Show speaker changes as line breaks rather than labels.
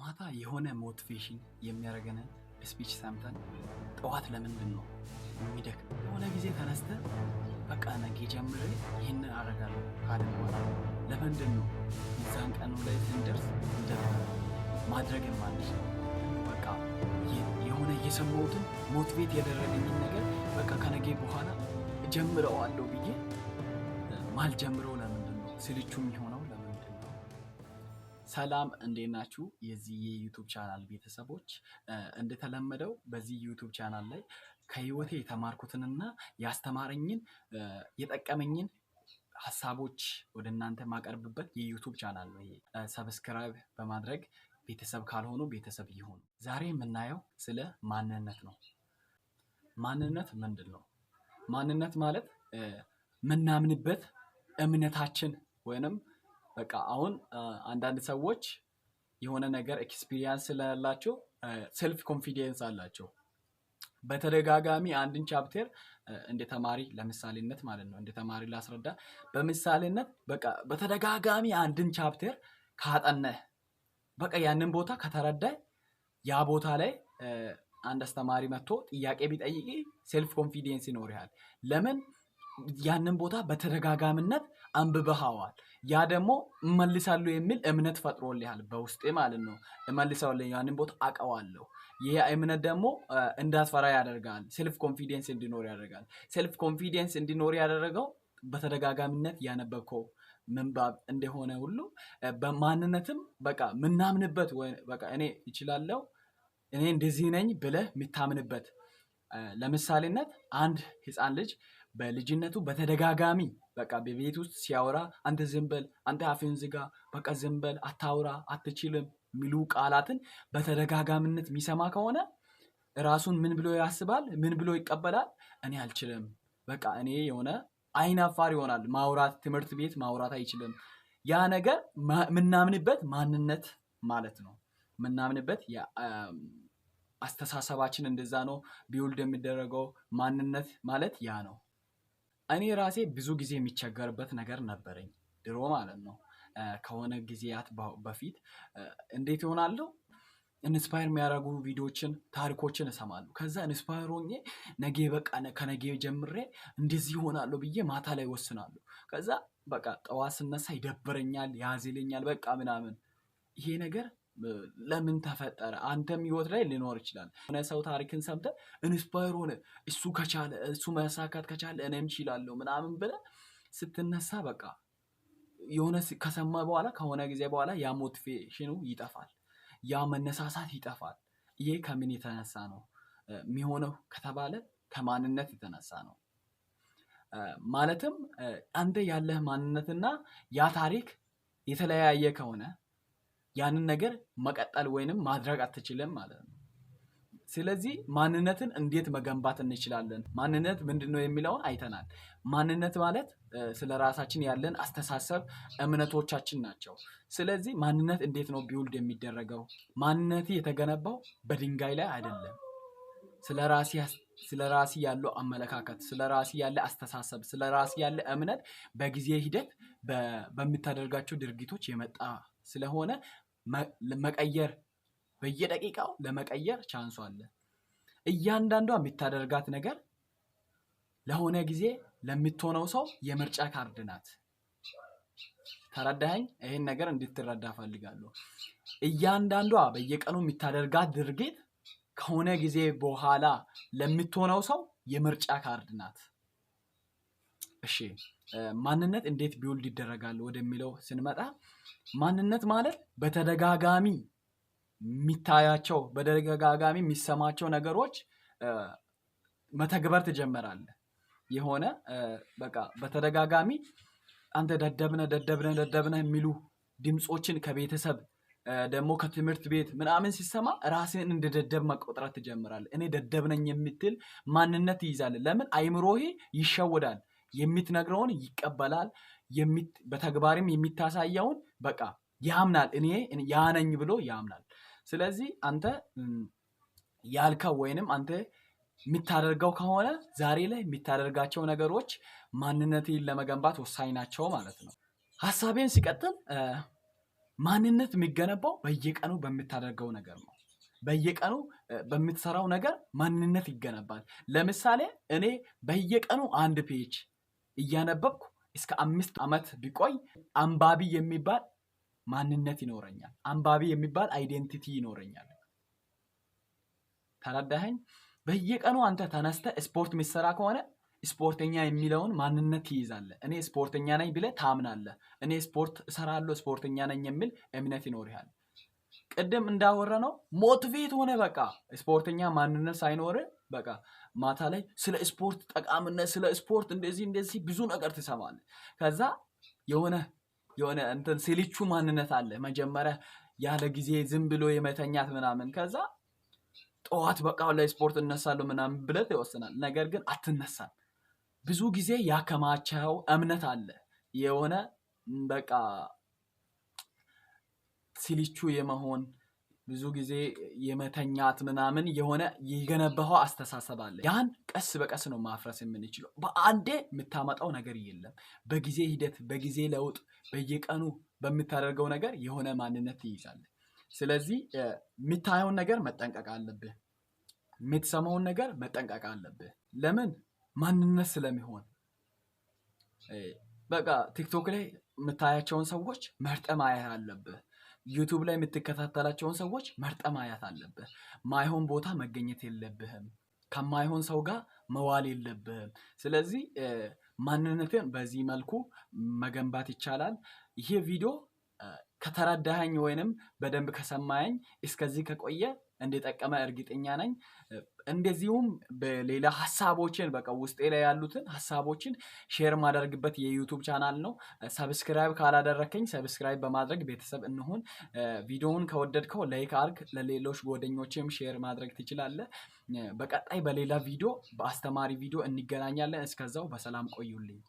ማታ የሆነ ሞቲቬሽን የሚያደርገንን ስፒች ሰምተን ጠዋት ለምንድን ነው የሚደክም? የሆነ ጊዜ ተነስተ በቃ ነገ ጀምሬ ይህንን አደርጋለሁ ካልን በኋላ ለምንድን ነው እዛን ቀኑ ላይ ስንደርስ ማድረግ የማንችል? በቃ የሆነ እየሰማሁትን ሞቲቬት ያደረገኝን ነገር በቃ ከነገ በኋላ ጀምረዋለሁ ብዬ ማልጀምረው ለምንድን ነው? ስልቹ የሚሆነው ለምንድን ነው? ሰላም እንዴት ናችሁ? የዚህ የዩቲዩብ ቻናል ቤተሰቦች፣ እንደተለመደው በዚህ ዩቲዩብ ቻናል ላይ ከህይወቴ የተማርኩትንና ያስተማረኝን የጠቀመኝን ሀሳቦች ወደ እናንተ ማቀርብበት የዩቲዩብ ቻናል ነው። ሰብስክራይብ በማድረግ ቤተሰብ ካልሆኑ ቤተሰብ ይሁኑ። ዛሬ የምናየው ስለ ማንነት ነው። ማንነት ምንድን ነው? ማንነት ማለት ምናምንበት እምነታችን ወይንም በቃ አሁን አንዳንድ ሰዎች የሆነ ነገር ኤክስፒሪየንስ ስላላቸው ሴልፍ ኮንፊደንስ አላቸው። በተደጋጋሚ አንድን ቻፕተር እንደ ተማሪ ለምሳሌነት ማለት ነው፣ እንደ ተማሪ ላስረዳ። በምሳሌነት በቃ በተደጋጋሚ አንድን ቻፕተር ካጠነህ በቃ ያንን ቦታ ከተረዳህ ያ ቦታ ላይ አንድ አስተማሪ መጥቶ ጥያቄ ቢጠይቅ ሴልፍ ኮንፊደንስ ይኖርሃል። ለምን? ያንን ቦታ በተደጋጋሚነት አንብበሃዋል። ያ ደግሞ እመልሳለሁ የሚል እምነት ፈጥሮልሃል በውስጤ ማለት ነው። እመልሳለሁ፣ ያንን ቦታ አውቀዋለሁ። ይህ እምነት ደግሞ እንዳትፈራ ያደርጋል። ሴልፍ ኮንፊደንስ እንዲኖር ያደርጋል። ሴልፍ ኮንፊደንስ እንዲኖር ያደረገው በተደጋጋሚነት ያነበብከው ምንባብ እንደሆነ ሁሉ በማንነትም በቃ ምናምንበት ወይ በቃ እኔ እችላለሁ፣ እኔ እንደዚህ ነኝ ብለህ የምታምንበት። ለምሳሌነት አንድ ህፃን ልጅ በልጅነቱ በተደጋጋሚ በቃ በቤት ውስጥ ሲያወራ አንተ ዝም በል፣ አንተ አፍህን ዝጋ፣ በቃ ዝም በል፣ አታውራ፣ አትችልም የሚሉ ቃላትን በተደጋጋሚነት የሚሰማ ከሆነ ራሱን ምን ብሎ ያስባል? ምን ብሎ ይቀበላል? እኔ አልችልም፣ በቃ እኔ የሆነ አይን አፋር ይሆናል። ማውራት ትምህርት ቤት ማውራት አይችልም። ያ ነገር ምናምንበት ማንነት ማለት ነው። ምናምንበት አስተሳሰባችን እንደዛ ነው ቢውልድ የሚደረገው። ማንነት ማለት ያ ነው። እኔ ራሴ ብዙ ጊዜ የሚቸገርበት ነገር ነበረኝ ድሮ ማለት ነው። ከሆነ ጊዜያት በፊት እንዴት ይሆናለሁ? ኢንስፓየር የሚያደርጉ ቪዲዮዎችን ታሪኮችን እሰማለሁ። ከዛ ኢንስፓየር ሆኜ ነገ በቃ ከነገ ጀምሬ እንደዚህ ይሆናለሁ ብዬ ማታ ላይ ወስናለሁ። ከዛ በቃ ጠዋት ስነሳ ይደብረኛል፣ ያዝለኛል በቃ ምናምን። ይሄ ነገር ለምን ተፈጠረ? አንተም ህይወት ላይ ሊኖር ይችላል። የሆነ ሰው ታሪክን ሰምተህ ኢንስፓየር ሆነ እሱ ከቻለ እሱ ማሳካት ከቻለ እኔም እችላለሁ ምናምን ብለህ ስትነሳ በቃ የሆነ ከሰማ በኋላ ከሆነ ጊዜ በኋላ ያ ሞቲቬሽኑ ይጠፋል፣ ያ መነሳሳት ይጠፋል። ይሄ ከምን የተነሳ ነው የሚሆነው ከተባለ ከማንነት የተነሳ ነው። ማለትም አንተ ያለህ ማንነትና ያ ታሪክ የተለያየ ከሆነ ያንን ነገር መቀጠል ወይንም ማድረግ አትችልም ማለት ነው። ስለዚህ ማንነትን እንዴት መገንባት እንችላለን? ማንነት ምንድነው የሚለውን አይተናል። ማንነት ማለት ስለ ራሳችን ያለን አስተሳሰብ እምነቶቻችን ናቸው። ስለዚህ ማንነት እንዴት ነው ቢውልድ የሚደረገው? ማንነት የተገነባው በድንጋይ ላይ አይደለም። ስለ ራሲ ያለው አመለካከት፣ ስለ ራሲ ያለ አስተሳሰብ፣ ስለ ራሲ ያለ እምነት በጊዜ ሂደት በምታደርጋቸው ድርጊቶች የመጣ ስለሆነ መቀየር በየደቂቃው ለመቀየር ቻንሱ አለ። እያንዳንዷ የምታደርጋት ነገር ለሆነ ጊዜ ለምትሆነው ሰው የምርጫ ካርድ ናት። ተረዳኸኝ? ይሄን ነገር እንድትረዳ ፈልጋለሁ። እያንዳንዷ በየቀኑ የምታደርጋት ድርጊት ከሆነ ጊዜ በኋላ ለምትሆነው ሰው የምርጫ ካርድ ናት። እሺ፣ ማንነት እንዴት ቢውልድ ይደረጋል ወደሚለው ስንመጣ ማንነት ማለት በተደጋጋሚ የሚታያቸው በተደጋጋሚ የሚሰማቸው ነገሮች መተግበር ትጀምራለህ። የሆነ በቃ በተደጋጋሚ አንተ ደደብነህ የሚሉ ድምፆችን ከቤተሰብ ደግሞ ከትምህርት ቤት ምናምን ሲሰማ ራስህን እንደ ደደብ መቆጠር ትጀምራለህ። እኔ ደደብ ነኝ የምትል ማንነት ይይዛል። ለምን? አይምሮህ ይሸወዳል። የምትነግረውን ይቀበላል። በተግባርም የሚታሳየውን በቃ ያምናል። እኔ ያ ነኝ ብሎ ያምናል። ስለዚህ አንተ ያልከው ወይንም አንተ የምታደርገው ከሆነ ዛሬ ላይ የምታደርጋቸው ነገሮች ማንነትን ለመገንባት ወሳኝ ናቸው ማለት ነው። ሀሳቤን ሲቀጥል ማንነት የሚገነባው በየቀኑ በምታደርገው ነገር ነው። በየቀኑ በምትሰራው ነገር ማንነት ይገነባል። ለምሳሌ እኔ በየቀኑ አንድ ፔጅ እያነበብኩ እስከ 5 ዓመት ቢቆይ አንባቢ የሚባል ማንነት ይኖረኛል። አንባቢ የሚባል አይዴንቲቲ ይኖረኛል። ተረዳኸኝ? በየቀኑ አንተ ተነስተ ስፖርት የሚሰራ ከሆነ ስፖርተኛ የሚለውን ማንነት ትይዛለህ። እኔ ስፖርተኛ ነኝ ብለህ ታምናለህ። እኔ ስፖርት እሰራለሁ፣ ስፖርተኛ ነኝ የሚል እምነት ይኖርሃል። ቅድም እንዳወራነው ሞቲቬት ሆነ በቃ ስፖርተኛ ማንነት ሳይኖር በቃ ማታ ላይ ስለ ስፖርት ጠቃሚነት፣ ስለ ስፖርት እንደዚህ ብዙ ነገር ትሰማለህ። ከዛ የሆነ እንትን ስልቹ ማንነት አለ። መጀመሪያ ያለ ጊዜ ዝም ብሎ የመተኛት ምናምን፣ ከዛ ጠዋት በቃ ለስፖርት እነሳለሁ ምናምን ብለህ ትወስናል። ነገር ግን አትነሳም። ብዙ ጊዜ ያከማቸው እምነት አለ። የሆነ በቃ ስልቹ የመሆን ብዙ ጊዜ የመተኛት ምናምን የሆነ የገነባው አስተሳሰብ አለ። ያን ቀስ በቀስ ነው ማፍረስ የምንችለው። በአንዴ የምታመጣው ነገር የለም። በጊዜ ሂደት፣ በጊዜ ለውጥ፣ በየቀኑ በምታደርገው ነገር የሆነ ማንነት ትይዛለህ። ስለዚህ የምታየውን ነገር መጠንቀቅ አለብህ። የምትሰማውን ነገር መጠንቀቅ አለብህ። ለምን? ማንነት ስለሚሆን። በቃ ቲክቶክ ላይ የምታያቸውን ሰዎች መርጠ ማየት አለብህ። ዩቱብ ላይ የምትከታተላቸውን ሰዎች መርጠ ማየት አለብህ። ማይሆን ቦታ መገኘት የለብህም። ከማይሆን ሰው ጋር መዋል የለብህም። ስለዚህ ማንነትን በዚህ መልኩ መገንባት ይቻላል። ይሄ ቪዲዮ ከተረዳኸኝ ወይንም በደንብ ከሰማኸኝ እስከዚህ ከቆየ እንደጠቀመ እርግጠኛ ነኝ። እንደዚሁም በሌላ ሐሳቦችን በቃ ውስጤ ላይ ያሉትን ሐሳቦችን ሼር ማደርግበት የዩቲዩብ ቻናል ነው። ሰብስክራይብ ካላደረከኝ ሰብስክራይብ በማድረግ ቤተሰብ እንሁን። ቪዲዮውን ከወደድከው ላይክ አድርግ፣ ለሌሎች ጓደኞችም ሼር ማድረግ ትችላለህ። በቀጣይ በሌላ ቪዲዮ በአስተማሪ ቪዲዮ እንገናኛለን። እስከዛው በሰላም ቆዩልኝ።